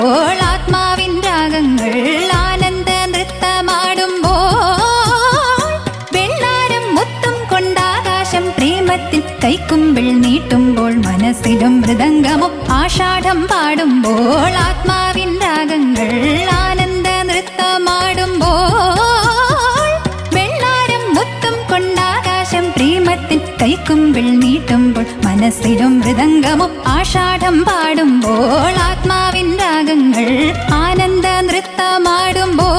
പാടുമ്പോൾ ആത്മാവിൻ രാഗങ്ങൾ ആനന്ദ നൃത്തമാടുമ്പോൾ വെള്ളാരം മുത്തും കൊണ്ടാകാശം പ്രേമത്തിൽ കൈക്കുമ്പിൾ നീട്ടുമ്പോൾ മനസ്സിലും മൃദംഗമോ ആഷാഢം പാടുമ്പോൾ ആത്മാവിൻ രാഗങ്ങൾ ആനന്ദ നൃത്തമാടുമ്പോൾ വെള്ളാരം മുത്തും കൊണ്ടാകാശം പ്രേമത്തിൽ കൈക്കുമ്പിൾ നീട്ടുമ്പോൾ മനസ്സിലും മൃദംഗമോ ആഷാഢം പാടുമ്പോൾ ആത്മാവിൻ രാഗങ്ങൾ ആനന്ദ നൃത്തമാടുമ്പോൾ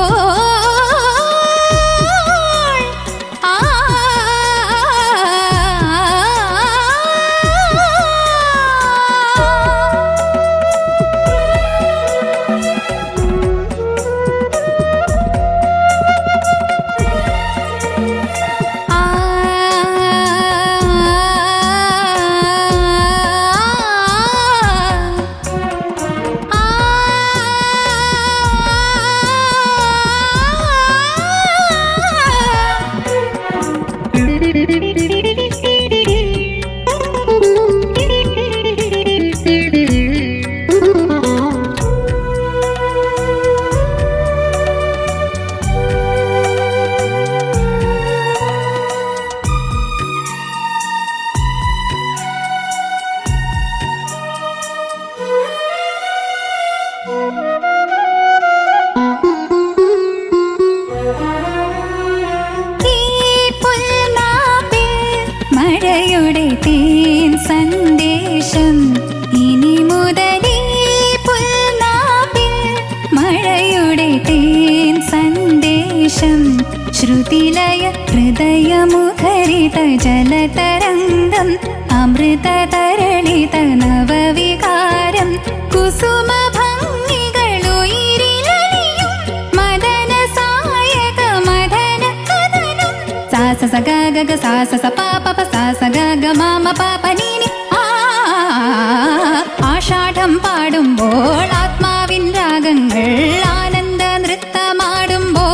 മഴയുടെ തേൻ സന്ദേശം ഇനി മുതലീ പുൽനാവിൽ മഴയുടെ തേൻ സന്ദേശം ശ്രുതിലയ ഹൃദയമുഖരിത ജലതരംഗം അമൃതതരളിത നവവികാരം കുസുമഭംഗികളുയിരിലലിയും മദന സായക മദന കഥനം സാസ സഗഗ സാസ സപാപ സാസ ഗഗ മാമ പാപ നീനി ആഷാഢം പാടുമ്പോൾ ആത്മാവിൻ രാഗങ്ങൾ ആനന്ദ നൃത്തമാടുമ്പോൾ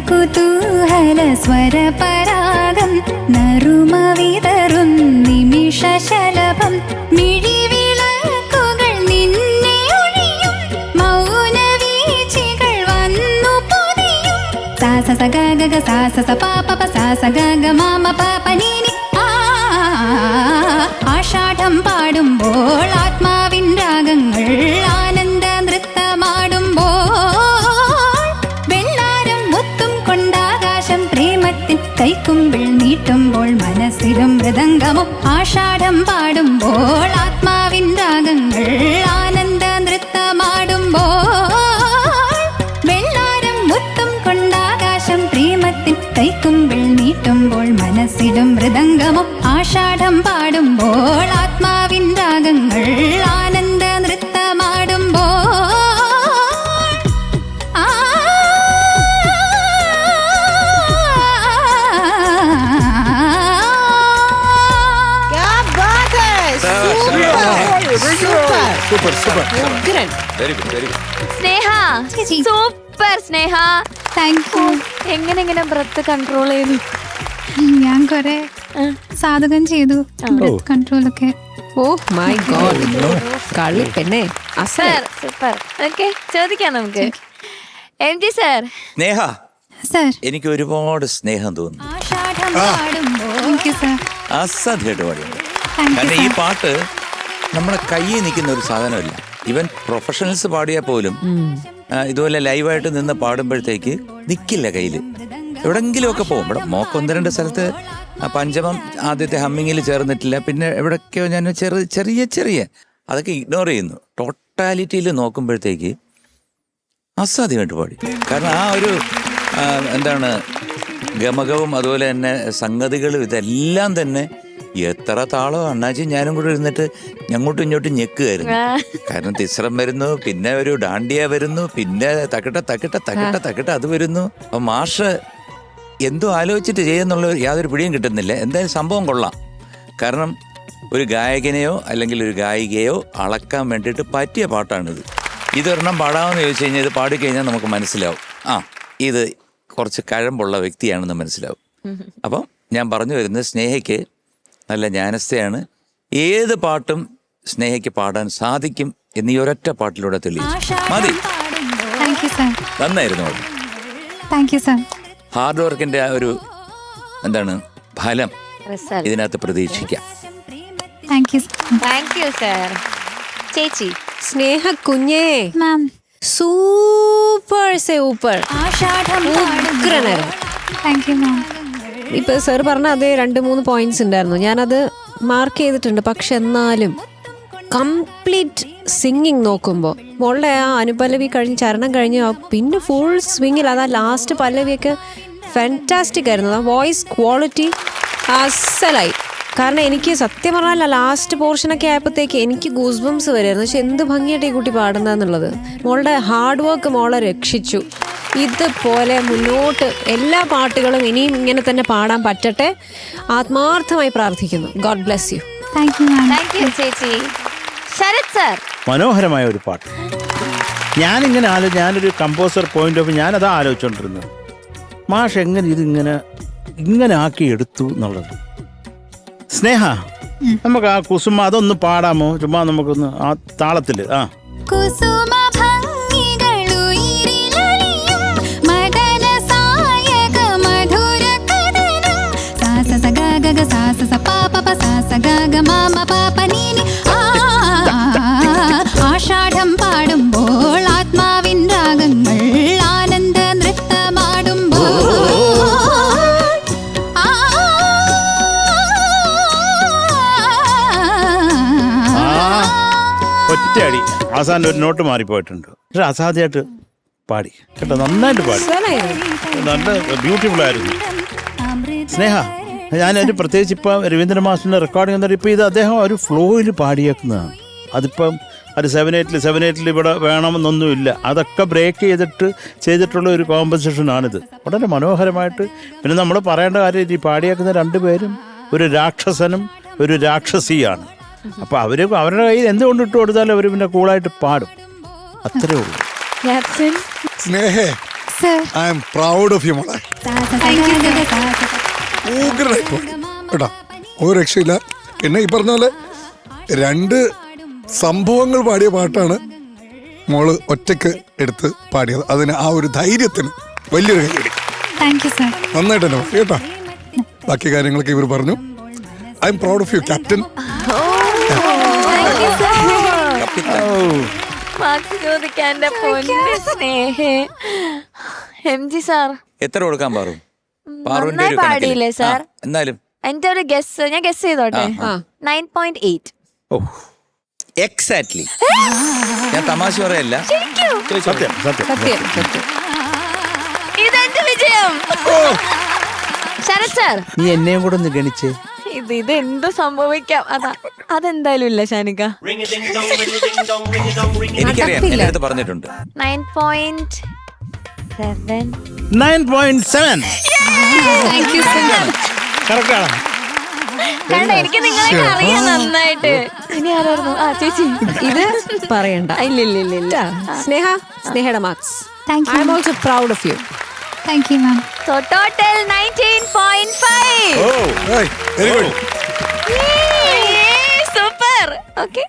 കുതൂഹല സ്വരപരാഗം നറുമവിതറും നിമിഷശലഭം മിഴിവിളക്കുകൾ നിന്നെ ഒഴിയും മൗനവീചികൾ വന്നു പൊതിയും സാസ സഗഗ സാസ സപാപ സാസ ഗഗ മാമ പാപ നീനി ആഷാഢം പാടുമ്പോൾ ആത്മാവിൻ രാഗങ്ങൾ ആനന്ദ നൃത്തമാടുമ്പോൾ പ്രേമത്തിൽ കൈക്കുമ്പിൾ നീട്ടുമ്പോൾ മനസ്സിലും മൃദംഗമോ ആഷാഢം പാടുമ്പോൾ ആത്മാവിൻ രാഗങ്ങൾ ആനന്ദ നൃത്തമാടുമ്പോൾ വെള്ളാരം മുത്തും കൊണ്ടാകാശം പ്രേമത്തിൽ കൈക്കുമ്പിൾ നീട്ടുമ്പോൾ മനസ്സിലും മൃദംഗമോ ആഷാഢം പാടുമ്പോൾ ആത്മാവിൻ രാഗങ്ങൾ ആനന്ദ നൃത്തമാടുമ്പോൾ super very good Sneha super Sneha thank you. എങ്ങനെ ബ്രത്ത് കൺട്രോൾ ചെയ്തു? ഞാൻ കൊറേ സാധകം ചെയ്തു കൺട്രോൾ ഒക്കെ. ഓ മൈ ഗോഡ് കളി പെണ്ണേ സൂപ്പർ. ഓക്കെ ചോദിക്കാം നമുക്ക്. MG sir. സ്നേഹ, സർ. എനിക്ക് ഒരുപാട് സ്നേഹം തോന്നുന്നു. ആഷാഢം പാടുമ്പോൾ. Thank you sir. അസാധ്യമായിട്ട് പാടിയുണ്ട്. താങ്ക് യു കാരണം ഈ സർ. പാട്ട് നമ്മളെ കയ്യിൽ നിൽക്കുന്ന ഒരു സാധനമല്ല. ഈവൻ പ്രൊഫഷണൽസ് പാടിയാൽ പോലും ഇതുപോലെ ലൈവായിട്ട് നിന്ന് പാടുമ്പോഴത്തേക്ക് നിൽക്കില്ല കയ്യില്. എവിടെങ്കിലും ഒക്കെ പോകും. ഇവിടെ മോക്ക് 1-2 സ്ഥലത്ത് പഞ്ചമം ആദ്യത്തെ ഹമ്മിങ്ങിൽ ചേർന്നിട്ടില്ല. പിന്നെ എവിടൊക്കെയോ ഞാൻ ചെറിയ അതൊക്കെ ഇഗ്നോർ ചെയ്യുന്നു. ടോട്ടാലിറ്റിയിൽ നോക്കുമ്പോഴത്തേക്ക് അസാധ്യമായിട്ട് പാടി. കാരണം ആ ഒരു എന്താണ് ഗമകവും അതുപോലെ തന്നെ സംഗതികളും ഇതെല്ലാം തന്നെ എത്ര താളോ അണ്ണാച്ചി ഞാനും കൂടെ ഇരുന്നിട്ട് അങ്ങോട്ടും ഇങ്ങോട്ടും ഞെക്കുമായിരുന്നു. കാരണം തിസ്രം വരുന്നു, പിന്നെ ഒരു ഡാണ്ടിയ വരുന്നു, പിന്നെ തക്കിട്ട അത് വരുന്നു. അപ്പൊ മാഷ് എന്തോ ആലോചിച്ചിട്ട് ചെയ്യുന്നുള്ള യാതൊരു പിടിയും കിട്ടുന്നില്ല. എന്തായാലും സംഭവം കൊള്ളാം. കാരണം ഒരു ഗായകനെയോ അല്ലെങ്കിൽ ഒരു ഗായികയോ അളക്കാൻ വേണ്ടിയിട്ട് പറ്റിയ പാട്ടാണിത്. ഇതൊരെണ്ണം പാടാമെന്ന് ചോദിച്ചു കഴിഞ്ഞാൽ ഇത് പാടിക്കഴിഞ്ഞാൽ നമുക്ക് മനസ്സിലാവും, ഇത് കുറച്ച് കഴമ്പുള്ള വ്യക്തിയാണെന്ന് മനസ്സിലാവും. അപ്പം ഞാൻ പറഞ്ഞു വരുന്നത് സ്നേഹയ്ക്ക് നല്ല ജ്ഞാനസ്ഥയാണ്. ഏത് പാട്ടും സ്നേഹയ്ക്ക് പാടാൻ സാധിക്കും എന്നീ ഒരൊറ്റ പാട്ടിലൂടെ തെളിയിച്ചു. മതി. Thank you sir. നന്നായിരുന്നു അത്. Thank you sir. ഹാർഡ് വർക്കിന്റെ ഒരു എന്താണ് ഫലം ഇതിനകത്ത് പ്രതീക്ഷിക്കാം. Thank you sir. Thank you sir. ചേച്ചി. സ്നേഹ കുഞ്ഞേ, മാം. സൂപ്പർ ആഷാഢം ഉഗ്രനായിരുന്നു. Thank you ma'am. ഇപ്പൊ സർ പറഞ്ഞ അതേ 2-3 പോയിന്റ്സ് ഉണ്ടായിരുന്നു, ഞാനത് മാർക്ക് ചെയ്തിട്ടുണ്ട്. പക്ഷെ എന്നാലും കംപ്ലീറ്റ് സിംഗിങ് നോക്കുമ്പോൾ മോളുടെ ആ അനുപല്ലവി കഴിഞ്ഞ് ചരണം കഴിഞ്ഞ് പിന്നെ ഫുൾ സ്വിങ്ങിൽ അതാ ലാസ്റ്റ് പല്ലവിയൊക്കെ ഫാന്റാസ്റ്റിക് ആയിരുന്നു. ആ വോയിസ് ക്വാളിറ്റി അസലായി. കാരണം എനിക്ക് സത്യം പറഞ്ഞാൽ ലാസ്റ്റ് പോർഷനൊക്കെ ആയപ്പോഴത്തേക്ക് എനിക്ക് ഗൂസ് ബംസ് വരുമായിരുന്നു. പക്ഷെ എന്ത് ഭംഗിയായിട്ട് ഈ കുട്ടി പാടുന്നതെന്നുള്ളത്. മോളുടെ ഹാർഡ് വർക്ക് മോളെ രക്ഷിച്ചു. ഇതുപോലെ മുന്നോട്ട് എല്ലാ പാട്ടുകളും ഇനിയും ഇങ്ങനെ തന്നെ പാടാൻ പറ്റട്ടെ ആത്മാർത്ഥമായി പ്രാർത്ഥിക്കുന്നു. God bless you. Thank you ma'am. Thank you ചേച്ചി. ശരത് sir. മനോഹരമായ ഒരു പാട്ട്. ഞാനൊരു കമ്പോസർ പോയിന്റ് ഓഫ് ഞാനതാ ആലോചിച്ചുകൊണ്ടിരുന്നത്. മാഷ് എങ്ങനെ ഇങ്ങനെ ആക്കി എടുത്തു എന്നുള്ളത്. സ്നേഹ, നമുക്ക് ആ കുസുമ അതൊന്ന് പാടാമോ? ചുമ്മാ നമുക്കൊന്ന് ആ താളത്തില്. കുസുമ ഭംഗികളുയിരിലലിയും മദന സായക മധുര കഥനം സാസ സ ഗ ഗ സാസ സ പ പ പ സാസ ഗ ഗ മ മ പ പ നീ നി. ആഷാഢം പാടുമ്പോൾ ആത്മാവിൻ രാഗങ്ങൾ ആനന്ദ നൃത്തമാടുമ്പോൾ ഒറ്റയടി അവസാനം ഒരു നോട്ട് മാറിപ്പോയിട്ടുണ്ട്. പക്ഷെ അസാധ്യമായിട്ട് പാടി കേട്ടോ, നന്നായിട്ട് പാടി, നല്ല ബ്യൂട്ടിഫുൾ ആയിരുന്നു. സ്നേഹ, ഞാനൊരു പ്രത്യേകിച്ച് ഇപ്പം രവീന്ദ്ര മാസ്റ്ററിൻ്റെ റെക്കോർഡിംഗ് എന്നിട്ട് ഇപ്പം ഇത് അദ്ദേഹം ഒരു ഫ്ലോയിൽ പാടിയേക്കുന്നതാണ്. അതിപ്പം ഒരു 7/8 ഇവിടെ വേണമെന്നൊന്നുമില്ല. അതൊക്കെ ബ്രേക്ക് ചെയ്തിട്ടുള്ള ഒരു കോമ്പസിഷനാണിത്. വളരെ മനോഹരമായിട്ട്. പിന്നെ നമ്മൾ പറയേണ്ട കാര്യം, ഈ പാടിയേക്കുന്ന 2 പേരും ഒരു രാക്ഷസനും ഒരു രാക്ഷസിയാണ്. അപ്പോൾ അവരുടെ കയ്യിൽ എന്തുകൊണ്ട് ഇട്ട് കൊടുത്താലും അവർ പിന്നെ കൂളായിട്ട് പാടും. അത്രേ ഉള്ളൂ. സ്നേഹേ, I am proud of you മോളെ. കേട്ടോ, ഒരു രക്ഷയില്ല. പിന്നെ ഈ പറഞ്ഞ പോലെ 2 സംഭവങ്ങൾ പാടിയ പാട്ടാണ് മോള് ഒറ്റക്ക് എടുത്ത് പാടിയത്. അതിന് ആ ഒരു ധൈര്യത്തിന് വലിയൊരു കൈയടി. നന്നായിട്ട് തന്നെ പാടി കേട്ടോ. ബാക്കി കാര്യങ്ങളൊക്കെ ഇവർ പറഞ്ഞു. I am proud of U captain. എത്ര കൊടുക്കാൻ പാറും? പാടിയില്ലേ സാർ? എന്നാലും എന്റെ ഒരു ഗസ് ഞാൻ ഗസ് ചെയ്തോട്ടെ. 9.8. എക്സാക്ട്ലി. ഞാൻ തമാശ പറയല്ല, സത്യം. ഇതെന്റെ വിജയം. ശരത് സാർ, നീ എന്നെയും കൂടെ ഒന്ന് ഗണിച്ചേ. ഇത് എന്ത് സംഭവിക്കാം. അതെന്തായാലും ഇല്ല ഷാനിക. എനിക്കറിയാം, എന്റെ അടുത്ത് പറഞ്ഞിട്ടുണ്ട്. 9.7. 9.7 കറക്റ്റാണ്. കാരണം എനിക്ക് നിങ്ങളെ അറിയാം നന്നായിട്ട്. ഇനി ആരായിരുന്നു? ചേച്ചി ഇത് പറയണ്ട. ഇല്ല. സ്നേഹയുടെ marks. I am also proud of you. Thank you ma'am. So total 19.5. Very good. Super. Okay.